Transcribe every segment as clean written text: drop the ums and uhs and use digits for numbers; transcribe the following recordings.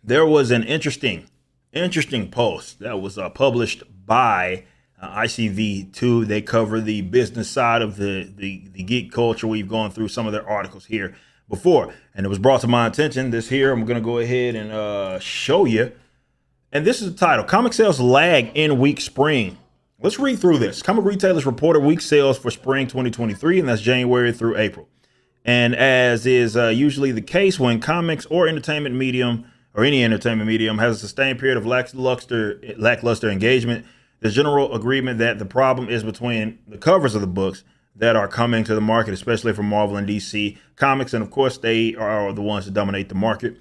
there was an interesting post that was published by ICV2. They cover the business side of the geek culture. We've gone through some of their articles here before, and it was brought to my attention. This here, I'm going to go ahead and show you. And this is the title: Comic sales lag in weak spring. Let's read through this. Comic retailers reported weak sales for spring 2023, and that's January through April. And as is usually the case when comics or entertainment medium or any entertainment medium has a sustained period of lackluster engagement, there's general agreement that the problem is between the covers of the books that are coming to the market, especially from Marvel and DC Comics. And of course, they are the ones that dominate the market.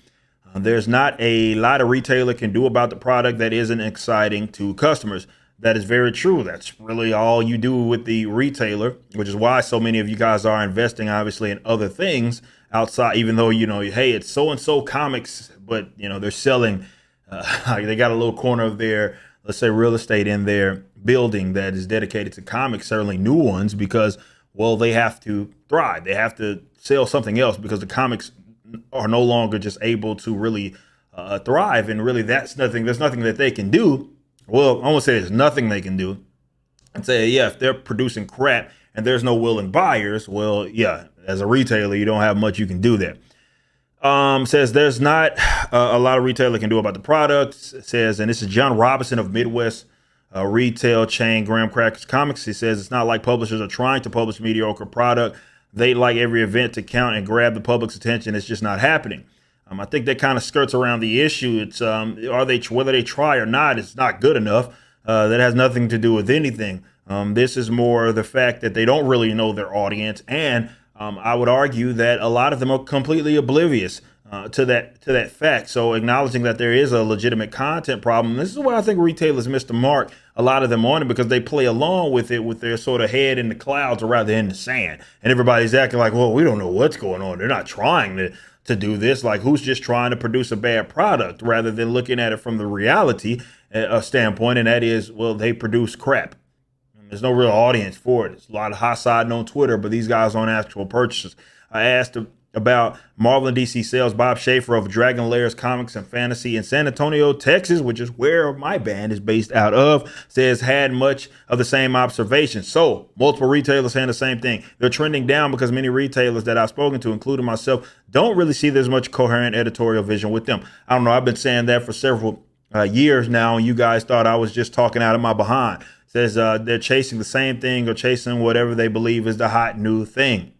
There's not a lot a retailer can do about the product that isn't exciting to customers. That is very true. That's really all you do with the retailer, which is why so many of you guys are investing, obviously, in other things outside, even though, hey, it's so-and-so comics, but, they're selling, they got a little corner of their, let's say, real estate in their building that is dedicated to comics, certainly new ones, because, well, they have to thrive. They have to sell something else because the comics are no longer just able to really thrive. And really, there's nothing that they can do. Well, I won't say there's nothing they can do and say, yeah, if they're producing crap and there's no willing buyers, well, yeah, as a retailer, you don't have much you can do there. Says there's not a lot of retailer can do about the product. Says, and this is John Robinson of Midwest retail chain Graham Crackers Comics. He says it's not like publishers are trying to publish mediocre product. They like every event to count and grab the public's attention. It's just not happening. I think that kind of skirts around the issue. It's whether they try or not, it's not good enough. That has nothing to do with anything. This is more the fact that they don't really know their audience, and I would argue that a lot of them are completely oblivious to that fact. So acknowledging that there is a legitimate content problem, this is where I think retailers miss the mark. A lot of them on it because they play along with it with their sort of head in the clouds or rather in the sand, and everybody's acting like, well, we don't know what's going on. They're not trying to do this. Like, who's just trying to produce a bad product rather than looking at it from the reality standpoint, and that is, well, they produce crap. There's no real audience for it. It's a lot of hot siding on Twitter, but these guys aren't actual purchasers. I asked about Marvel and DC sales. Bob Schaefer of Dragon Lairs Comics and Fantasy in San Antonio, Texas, which is where my band is based out of, says had much of the same observation. So multiple retailers saying the same thing. They're trending down because many retailers that I've spoken to, including myself, don't really see there's much coherent editorial vision with them. I don't know. I've been saying that for several years now, and you guys thought I was just talking out of my behind. Says they're chasing the same thing or chasing whatever they believe is the hot new thing.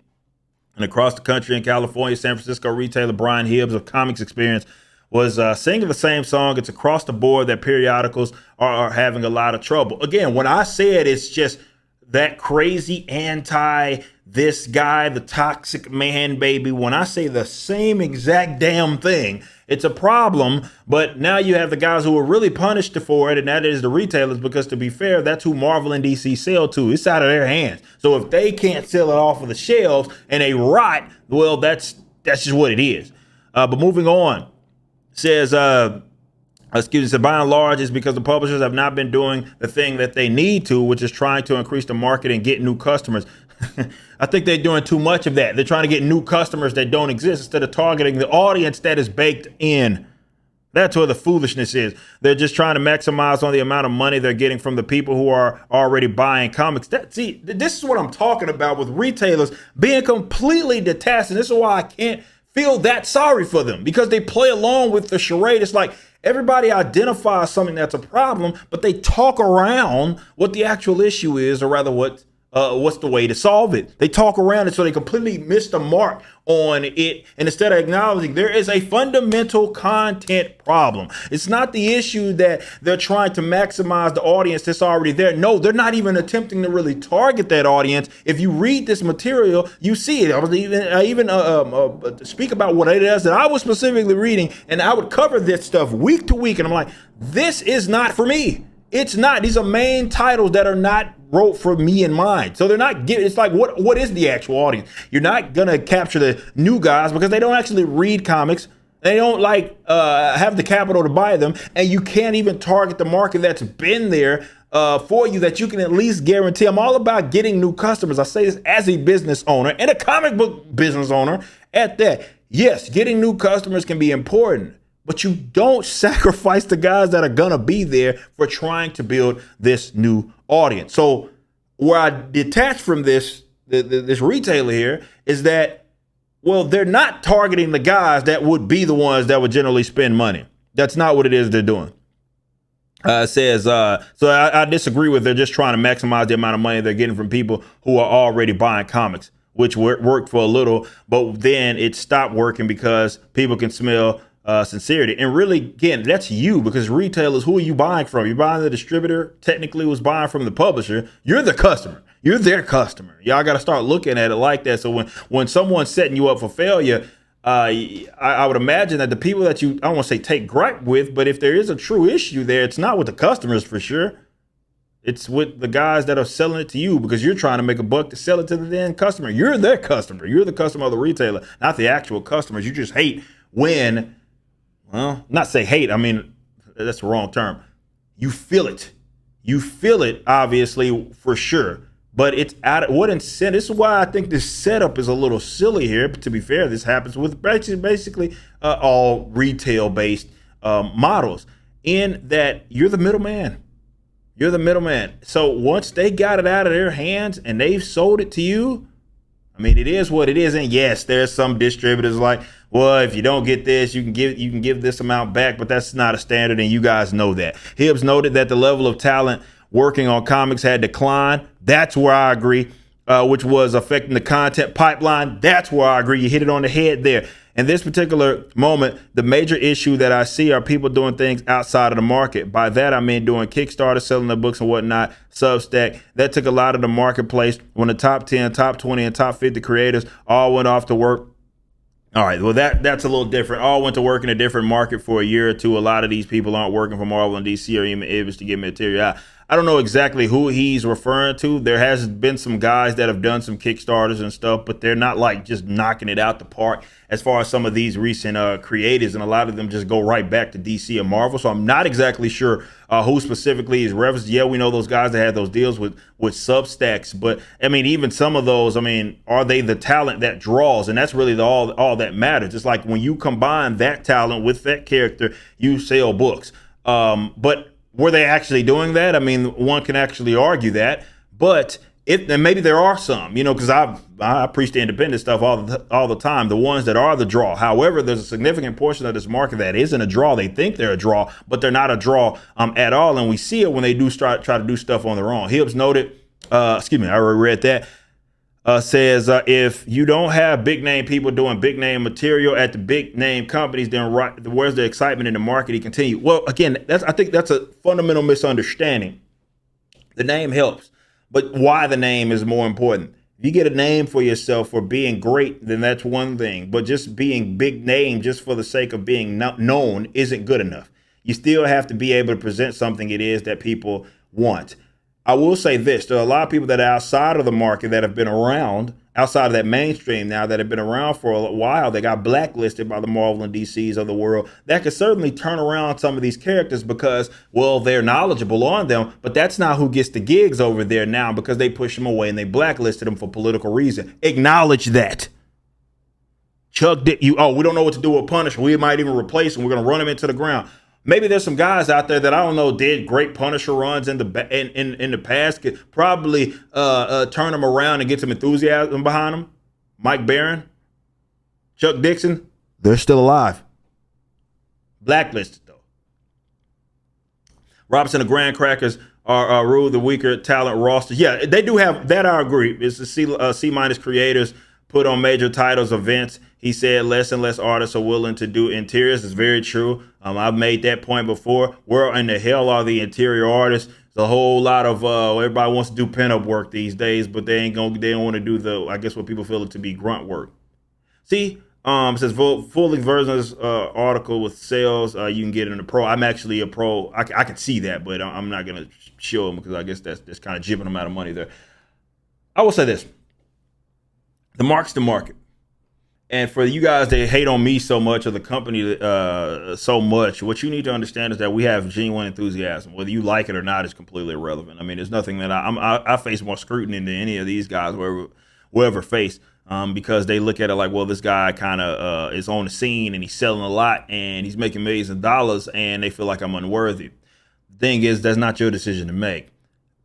And across the country in California, San Francisco retailer Brian Hibbs of Comics Experience was singing the same song. It's across the board that periodicals are having a lot of trouble. Again, when I said it's just that crazy anti this guy, the toxic man baby, when I say the same exact damn thing, it's a problem. But now you have the guys who are really punished for it, and that is the retailers, because to be fair, that's who Marvel and DC sell to. It's out of their hands. So if they can't sell it off of the shelves and they rot, well, that's just what it is. But moving on, says, by and large, it's because the publishers have not been doing the thing that they need to, which is trying to increase the market and get new customers. I think they're doing too much of that. They're trying to get new customers that don't exist instead of targeting the audience that is baked in. That's where the foolishness is. They're just trying to maximize on the amount of money they're getting from the people who are already buying comics. See, this is what I'm talking about with retailers being completely detached. And this is why I can't feel that sorry for them, because they play along with the charade. It's like everybody identifies something that's a problem, but they talk around what the actual issue is, or rather what's the way to solve it. They talk around it so they completely miss the mark on it. And instead of acknowledging there is a fundamental content problem, it's not the issue that they're trying to maximize the audience that's already there. No, they're not even attempting to really target that audience. If you read this material, you see it. I even speak about what it is that I was specifically reading, and I would cover this stuff week to week. And I'm like, this is not for me. It's not. These are main titles that are not wrote for me in mind. So they're not getting, it's like, what is the actual audience? You're not going to capture the new guys because they don't actually read comics. They don't have the capital to buy them. And you can't even target the market that's been there for you, that you can at least guarantee. I'm all about getting new customers. I say this as a business owner and a comic book business owner at that. Yes, getting new customers can be important, but you don't sacrifice the guys that are gonna be there for trying to build this new audience. So where I detach from this retailer here is that, well, they're not targeting the guys that would be the ones that would generally spend money. That's not what it is they're doing. So I disagree with, they're just trying to maximize the amount of money they're getting from people who are already buying comics, which worked for a little, but then it stopped working because people can smell sincerity. And really, again, that's you, because retailers, who are you buying from? You're buying the distributor, technically was buying from the publisher. You're the customer. You're their customer. Y'all got to start looking at it like that. So when someone's setting you up for failure, I would imagine that the people that you, I don't want to say take gripe with, but if there is a true issue there, it's not with the customers for sure. It's with the guys that are selling it to you, because you're trying to make a buck to sell it to the end customer. You're their customer. You're the customer of the retailer, not the actual customers. You just hate when, well, not say hate, I mean, that's the wrong term. You feel it. You feel it, obviously, for sure. But it's out of what incentive? This is why I think this setup is a little silly here. But to be fair, this happens with basically all retail-based models, in that you're the middleman. You're the middleman. So once they got it out of their hands and they've sold it to you, I mean, it is what it is. And yes, there's some distributors like, well, if you don't get this, you can give this amount back, but that's not a standard, and you guys know that. Hibbs noted that the level of talent working on comics had declined. That's where I agree, which was affecting the content pipeline. That's where I agree. You hit it on the head there. In this particular moment, the major issue that I see are people doing things outside of the market. By that, I mean doing Kickstarter, selling their books and whatnot, Substack. That took a lot of the marketplace when the top 10, top 20, and top 50 creators all went off to work. All right, well, that's a little different. All went to work in a different market for a year or two. A lot of these people aren't working for Marvel and DC or even able to get material. I don't know exactly who he's referring to. There has been some guys that have done some Kickstarters and stuff, but they're not like just knocking it out the park as far as some of these recent creators, and a lot of them just go right back to DC and Marvel. So I'm not exactly sure who specifically is referenced. Yeah, we know those guys that had those deals with Substacks, but I mean, even some of those, I mean, are they the talent that draws? And that's really all that matters. It's like when you combine that talent with that character, you sell books. But were they actually doing that? I mean, one can actually argue that, but and maybe there are some, because I preach the independent stuff all the time, the ones that are the draw. However, there's a significant portion of this market that isn't a draw. They think they're a draw, but they're not a draw at all. And we see it when they do try to do stuff on their own. Hibbs noted, I already read that. Says if you don't have big name people doing big name material at the big name companies, then where's the excitement in the market? He continued. Well, again, I think that's a fundamental misunderstanding. The name helps, but why the name is more important. If you get a name for yourself for being great, then that's one thing. But just being big name just for the sake of being known isn't good enough. You still have to be able to present something it is that people want. I will say this, there are a lot of people that are outside of the market that have been around, outside of that mainstream now, that have been around for a while. They got blacklisted by the Marvel and DCs of the world. That could certainly turn around some of these characters because, well, they're knowledgeable on them, but that's not who gets the gigs over there now, because they push them away and they blacklisted them for political reason. Acknowledge that. Chuck, we don't know what to do with Punisher. We might even replace him. We're going to run him into the ground. Maybe there's some guys out there that I don't know did great Punisher runs in the past, could probably turn them around and get some enthusiasm behind them. Mike Barron, Chuck Dixon, they're still alive. Blacklisted though. Robinson and Grand Crackers are rule the weaker talent roster. Yeah, they do have that. I agree. It's the C- creators put on major titles events. He said less and less artists are willing to do interiors. It's very true. I've made that point before. Where in the hell are the interior artists? There's a whole lot of everybody wants to do pinup work these days, but they don't want to do the, I guess what people feel it to be, grunt work. See, it says full versions article with sales. You can get it in the pro. I'm actually a pro. I can see that, but I'm not gonna show them because I guess that's kind of jibbing them out of money there. I will say this: the market's the market. And for you guys that hate on me so much, or the company so much, what you need to understand is that we have genuine enthusiasm. Whether you like it or not is completely irrelevant. I mean, there's nothing that I face more scrutiny than any of these guys will ever face. because they look at it like, well, this guy kind of is on the scene and he's selling a lot and he's making millions of dollars, and they feel like I'm unworthy. The thing is, that's not your decision to make.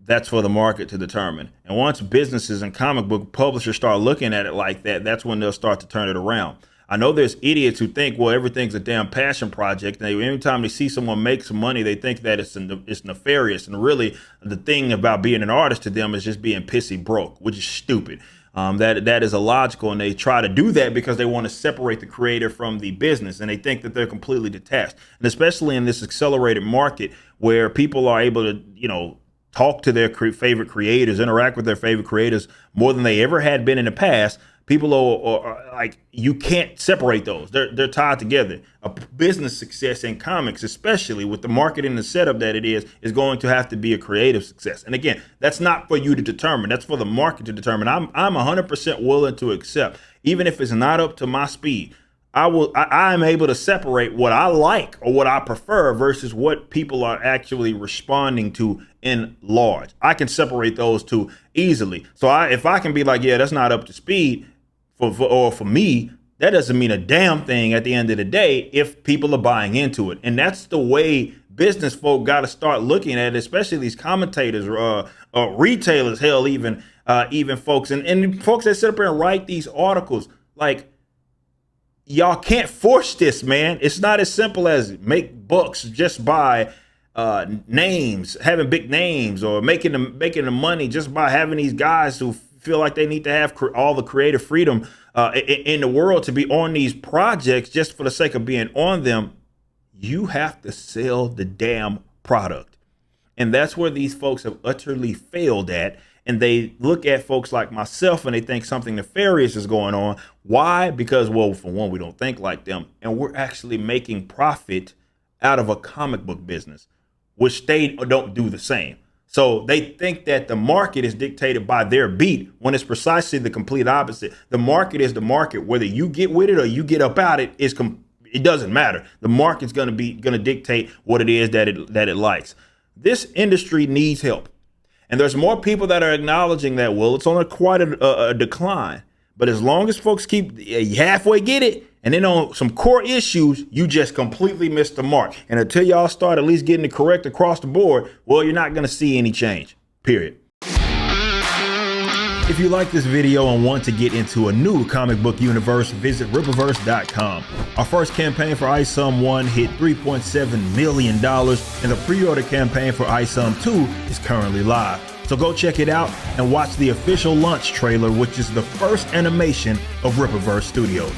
That's for the market to determine. And once businesses and comic book publishers start looking at it like that, that's when they'll start to turn it around. I know there's idiots who think, well, everything's a damn passion project. And every time they see someone make some money, they think that it's nefarious. And really, the thing about being an artist to them is just being pissy broke, which is stupid. That is illogical, and they try to do that because they want to separate the creator from the business, and they think that they're completely detached. And especially in this accelerated market where people are able to, talk to their favorite creators, interact with their favorite creators more than they ever had been in the past. People are like, you can't separate those. They're tied together. A business success in comics, especially with the marketing and the setup that it is going to have to be a creative success. And again, that's not for you to determine. That's for the market to determine. I'm 100% willing to accept, even if it's not up to my speed. I am able to separate what I like or what I prefer versus what people are actually responding to in large. I can separate those two easily. So if I can be like, yeah, that's not up to speed for me, that doesn't mean a damn thing at the end of the day if people are buying into it. And that's the way business folk got to start looking at it, especially these commentators, retailers, hell, even folks and folks that sit up here and write these articles. Like, y'all can't force this, man. It's not as simple as make books just by names, having big names, or making the money just by having these guys who feel like they need to have all the creative freedom in the world to be on these projects just for the sake of being on them. You have to sell the damn product. And that's where these folks have utterly failed at. And they look at folks like myself and they think something nefarious is going on. Why? Because, well, for one, we don't think like them. And we're actually making profit out of a comic book business, which they don't do the same. So they think that the market is dictated by their beat when it's precisely the complete opposite. The market is the market. Whether you get with it or you get up out it doesn't matter. The market's going to dictate what it is that it likes. This industry needs help. And there's more people that are acknowledging that, well, it's on quite a decline. But as long as folks keep halfway get it, and then on some core issues, you just completely missed the mark. And until y'all start at least getting it correct across the board, well, you're not going to see any change, period. If you like this video and want to get into a new comic book universe, visit Rippaverse.com. Our first campaign for iSum 1 hit $3.7 million, and the pre-order campaign for iSum 2 is currently live. So go check it out and watch the official launch trailer, which is the first animation of Rippaverse Studios.